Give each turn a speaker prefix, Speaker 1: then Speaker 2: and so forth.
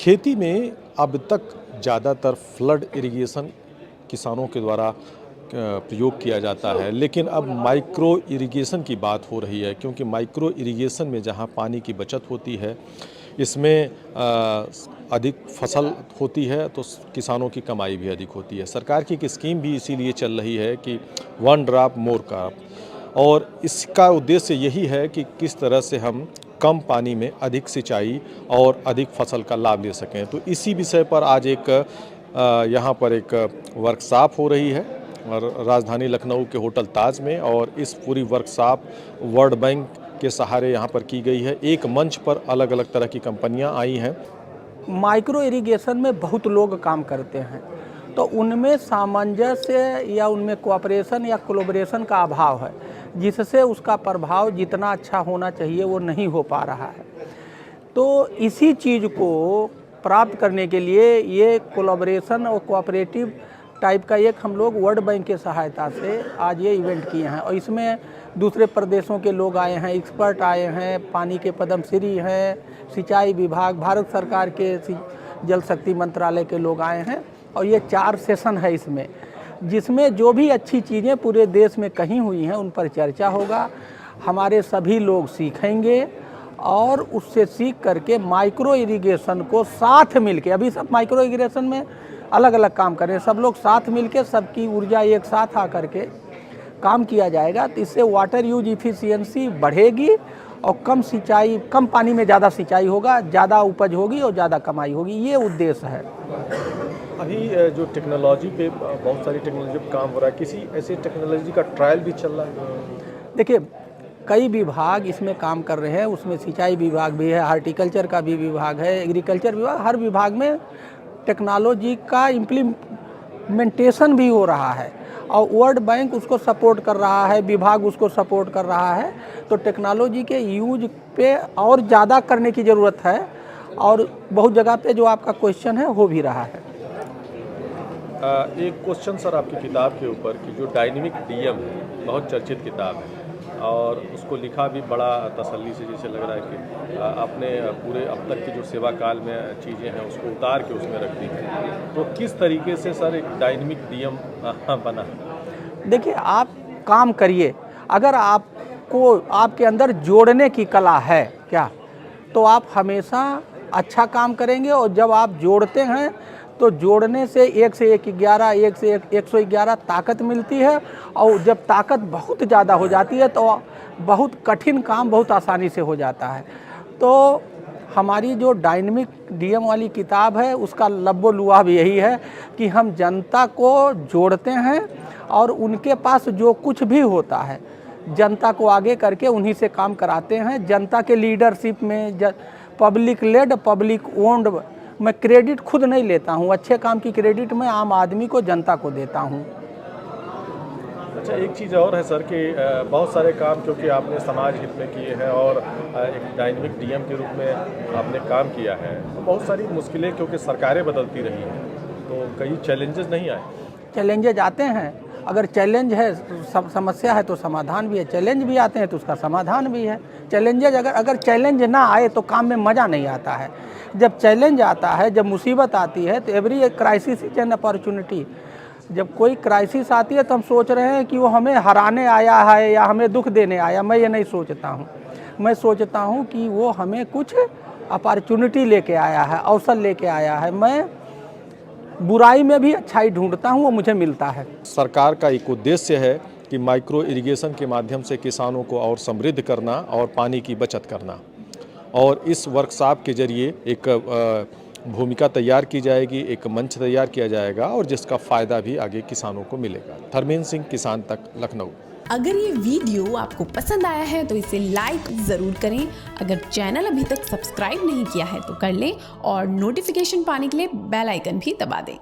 Speaker 1: खेती में अब तक ज़्यादातर फ्लड इरिगेशन किसानों के द्वारा प्रयोग किया जाता है, लेकिन अब माइक्रो इरिगेशन की बात हो रही है, क्योंकि माइक्रो इरिगेशन में जहां पानी की बचत होती है, इसमें अधिक फसल होती है तो किसानों की कमाई भी अधिक होती है। सरकार की एक स्कीम भी इसीलिए चल रही है कि वन ड्रॉप मोर क्रॉप, और इसका उद्देश्य यही है कि किस तरह से हम कम पानी में अधिक सिंचाई और अधिक फसल का लाभ ले सकें। तो इसी विषय पर आज यहाँ पर एक वर्कशॉप हो रही है और राजधानी लखनऊ के होटल ताज में, और इस पूरी वर्कशॉप वर्ल्ड बैंक के सहारे यहाँ पर की गई है। एक मंच पर अलग अलग तरह की कंपनियाँ आई हैं।
Speaker 2: माइक्रो इरिगेशन में बहुत लोग काम करते हैं, तो उनमें सामंजस्य या उनमें कोऑपरेशन या कोलैबोरेशन का अभाव है, जिससे उसका प्रभाव जितना अच्छा होना चाहिए वो नहीं हो पा रहा है। तो इसी चीज़ को प्राप्त करने के लिए ये कोलैबोरेशन और कोऑपरेटिव टाइप का एक हम लोग वर्ल्ड बैंक के सहायता से आज ये इवेंट किए हैं, और इसमें दूसरे प्रदेशों के लोग आए हैं, एक्सपर्ट आए हैं, पानी के पद्मश्री हैं, सिंचाई विभाग, भारत सरकार के जल शक्ति मंत्रालय के लोग आए हैं, और ये 4 सेशन है इसमें, जिसमें जो भी अच्छी चीज़ें पूरे देश में कहीं हुई हैं उन पर चर्चा होगा। हमारे सभी लोग सीखेंगे और उससे सीख करके माइक्रो इरिगेशन को साथ मिलके, अभी सब माइक्रो इरिगेशन में अलग अलग काम कर रहे हैं, सब लोग साथ मिलके सबकी ऊर्जा एक साथ आकर के काम किया जाएगा, तो इससे वाटर यूज इफ़िशियंसी बढ़ेगी और कम सिंचाई, कम पानी में ज़्यादा सिंचाई होगा, ज़्यादा उपज होगी और ज़्यादा कमाई होगी। ये उद्देश्य है।
Speaker 1: अभी जो टेक्नोलॉजी पे बहुत सारी टेक्नोलॉजी पे काम हो रहा है, किसी ऐसी टेक्नोलॉजी का ट्रायल भी चल रहा है?
Speaker 2: देखिए, कई विभाग इसमें काम कर रहे हैं, उसमें सिंचाई विभाग भी है, हार्टिकल्चर का भी विभाग है, एग्रीकल्चर विभाग, हर विभाग में टेक्नोलॉजी का इम्प्लीमेंटेशन भी हो रहा है, और वर्ल्ड बैंक उसको सपोर्ट कर रहा है, विभाग उसको सपोर्ट कर रहा है। तो टेक्नोलॉजी के यूज पे और ज़्यादा करने की ज़रूरत है, और बहुत जगह पे जो आपका क्वेश्चन है हो भी रहा है।
Speaker 1: एक क्वेश्चन सर आपकी किताब के ऊपर कि जो डायनेमिक डीएम है, बहुत चर्चित किताब है, और उसको लिखा भी बड़ा तसल्ली से, जैसे लग रहा है कि आपने पूरे अब तक की जो सेवा काल में चीज़ें हैं उसको उतार के उसमें रख दी है। तो किस तरीके से सर एक डायनेमिक डीएम बना?
Speaker 2: देखिए, आप काम करिए, अगर आपको आपके अंदर जोड़ने की कला है क्या, तो आप हमेशा अच्छा काम करेंगे। और जब आप जोड़ते हैं तो जोड़ने से 1 से 1 11, 1 से 111 ताकत मिलती है, और जब ताकत बहुत ज़्यादा हो जाती है तो बहुत कठिन काम बहुत आसानी से हो जाता है। तो हमारी जो डायनेमिक डीएम वाली किताब है उसका लब्बो लुआब यही है कि हम जनता को जोड़ते हैं, और उनके पास जो कुछ भी होता है जनता को आगे करके उन्हीं से काम कराते हैं। जनता के लीडरशिप में पब्लिक लेड, पब्लिक ओन्ड, मैं क्रेडिट खुद नहीं लेता हूँ, अच्छे काम की क्रेडिट मैं आम आदमी को, जनता को देता हूँ।
Speaker 1: अच्छा, एक चीज़ और है सर कि बहुत सारे काम क्योंकि आपने समाज हित में किए हैं और एक डायनेमिक डीएम के रूप में आपने काम किया है, तो बहुत सारी मुश्किलें क्योंकि सरकारें बदलती रही हैं, तो कई चैलेंजेस नहीं आए?
Speaker 2: चैलेंजेज आते हैं, अगर चैलेंज है, समस्या है तो समाधान भी है, चैलेंज भी आते हैं तो उसका समाधान भी है। चैलेंजेज अगर चैलेंज ना आए तो काम में मज़ा नहीं आता है। जब चैलेंज आता है, जब मुसीबत आती है, तो every crisis is an opportunity. जब कोई क्राइसिस आती है तो हम सोच रहे हैं कि वो हमें हराने आया है या हमें दुख देने आया, मैं ये नहीं सोचता हूँ। मैं सोचता हूँ कि वो हमें कुछ अपॉर्चुनिटी लेके आया है, अवसर लेके आया है। मैं बुराई में भी अच्छाई ढूंढता हूँ, वो मुझे मिलता है। सरकार का एक उद्देश्य है कि माइक्रो इरिगेशन के माध्यम से किसानों को और समृद्ध करना और पानी की बचत करना, और इस वर्कशॉप के जरिए एक भूमिका तैयार की जाएगी, एक मंच तैयार किया जाएगा, और जिसका फ़ायदा भी आगे किसानों को मिलेगा। धर्मेंद्र सिंह, किसान तक, लखनऊ।
Speaker 3: अगर ये वीडियो आपको पसंद आया है तो इसे लाइक ज़रूर करें। अगर चैनल अभी तक सब्सक्राइब नहीं किया है तो कर लें, और नोटिफिकेशन पाने के लिए बेल आइकन भी दबा दें।